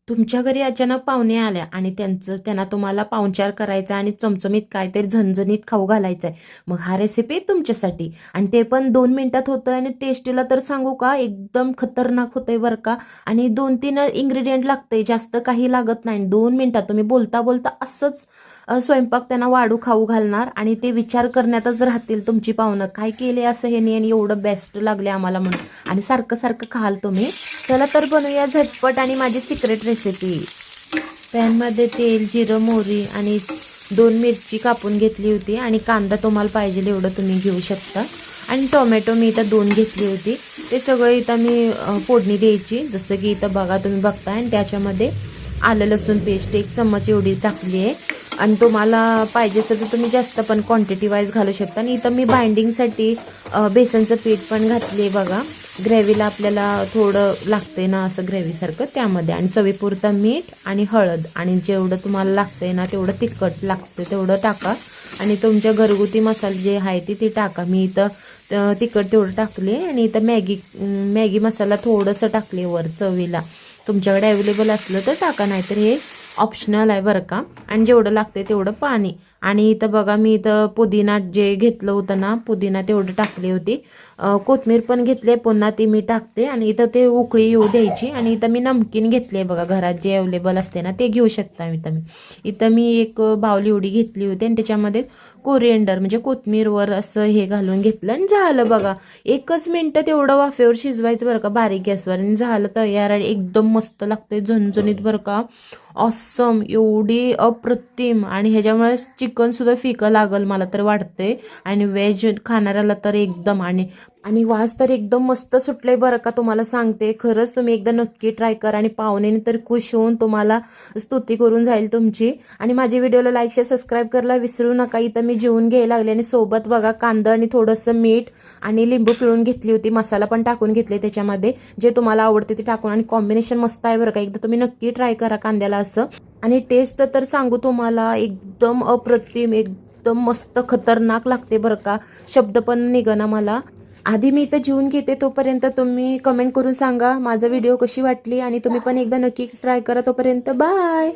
तुमच्या घरी अचानक पाहुणे आल्या आणि त्यांना तुम्हाला पाहुणचार करायचा आणि चमचमीत काहीतरी झणझणीत खाऊ घालायचंय. मग हा रेसिपी तुमच्यासाठी, आणि ते पण 2 मिनिटात होतं. आणि टेस्टीला तर सांगू का, एकदम खतरनाक होतंय बरं का. आणि 2-3 इन्ग्रेडियंट लागतंय, जास्त काही लागत नाही. 2 मिनिटात तुम्ही बोलता बोलता असंच स्वयंपाक त्यांना वाढू खाऊ घालणार आणि ते विचार करण्यातच राहतील तुमची पाहुणं, काय केले असं हे नाही आणि एवढं बेस्ट लागले आम्हाला म्हणून, आणि सारखं सारखं खाल तुम्ही. चला तर बनवूया झटपट आणि माझी सिक्रेट रेसिपी. पॅनमध्ये तेल, जिरं, मोहरी आणि 2 मिरची कापून घेतली होती, आणि कांदा तुम्हाला पाहिजे एवढं तुम्ही घेऊ शकता. आणि टोमॅटो मी इथं 2 घेतली होती. ते सगळं इथं मी फोडणी द्यायची, जसं की इथं बघा तुम्ही बघताय. आणि त्याच्यामध्ये आलं लसूण पेस्ट 1 चम्मच एवढी टाकली आहे. आणि तुम्हाला पाहिजे असेल तर तुम्ही जास्त पण क्वांटिटी वाईज घालू शकता. आणि इथं मी बाइंडिंगसाठी बेसनचं पीठ पण घातले बघा. ग्रेव्हीला आपल्याला थोडं लागतंय ना असं ग्रेव्हीसारखं, त्यामध्ये. आणि चवीपुरतं मीठ आणि हळद, आणि जेवढं तुम्हाला लागतंय ना तेवढं तिखट लागतं तेवढं टाका. आणि तुमच्या घरगुती मसाले जे आहे ते टाका. मी इथं तिखट तेवढं टाकले. आणि इथं मॅगी मसाला थोडंसं टाकले वर चवीला. तुमच्याकडे अवेलेबल असलं तर टाका, नाहीतर हे ऑप्शनल आहे बरं का. आणि जेवढं लागते तेवढं पाणी. आणि इथं बघा मी इथं पुदिना जे घेतलं होतं ना, पुदिना तेवढं टाकली होती. कोथिंबीर पण घेतले, पुन्हा ती मी टाकते. आणि इथं ते उकळी येऊ द्यायची. आणि इथं मी नमकीन घेतले बघा, घरात जे अवेलेबल असते ना ते घेऊ शकता. इथं मी एक बाउल एवढी घेतली होती, आणि त्याच्यामध्ये कोरिएंडर म्हणजे कोथिंबीरवर असं हे घालून घेतलं. आणि झालं बघा, 1 मिनिट तेवढं वाफेवर शिजवायचं बरं का, बारीक गॅसवर. आणि झालं तयार. आणि एकदम मस्त लागते, झणझणीत बरं का. ऑसम, एवढी अप्रतिम. आणि ह्याच्यामुळे चिकन सुद्धा फिकं लागल मला तर वाटते. आणि व्हेज खाणाऱ्याला तर एकदम. आणि आणि वास तर एकदम मस्त सुटले बरं का, तुम्हाला सांगते. खरंच तुम्ही एकदा नक्की ट्राय करा, आणि पाहुण्याने तर खुश होऊन तुम्हाला स्तुती करून जाईल तुमची. आणि माझ्या व्हिडिओला लाईक शेअर सबस्क्राईब करायला विसरू नका. इथं मी जेवून घ्यायला लागले, आणि सोबत बघा कांदा आणि थोडंसं मीठ आणि लिंबू पिळून घेतली होती. मसाला पण टाकून घेतले त्याच्यामध्ये, जे तुम्हाला आवडते ते टाकून. आणि कॉम्बिनेशन मस्त आहे बरं का, एकदा तुम्ही नक्की ट्राय करा कांद्याला असं. आणि टेस्ट तर सांगू तुम्हाला, एकदम अप्रतिम, एकदम मस्त खतरनाक लागते बरं का. शब्द पण निघना मला. आधी मी इथं जेवून घेते, तोपर्यंत तुम्ही कमेंट करून सांगा माझा व्हिडिओ कशी वाटली. आणि तुम्ही पण एकदा नक्की ट्राय करा. तोपर्यंत बाय.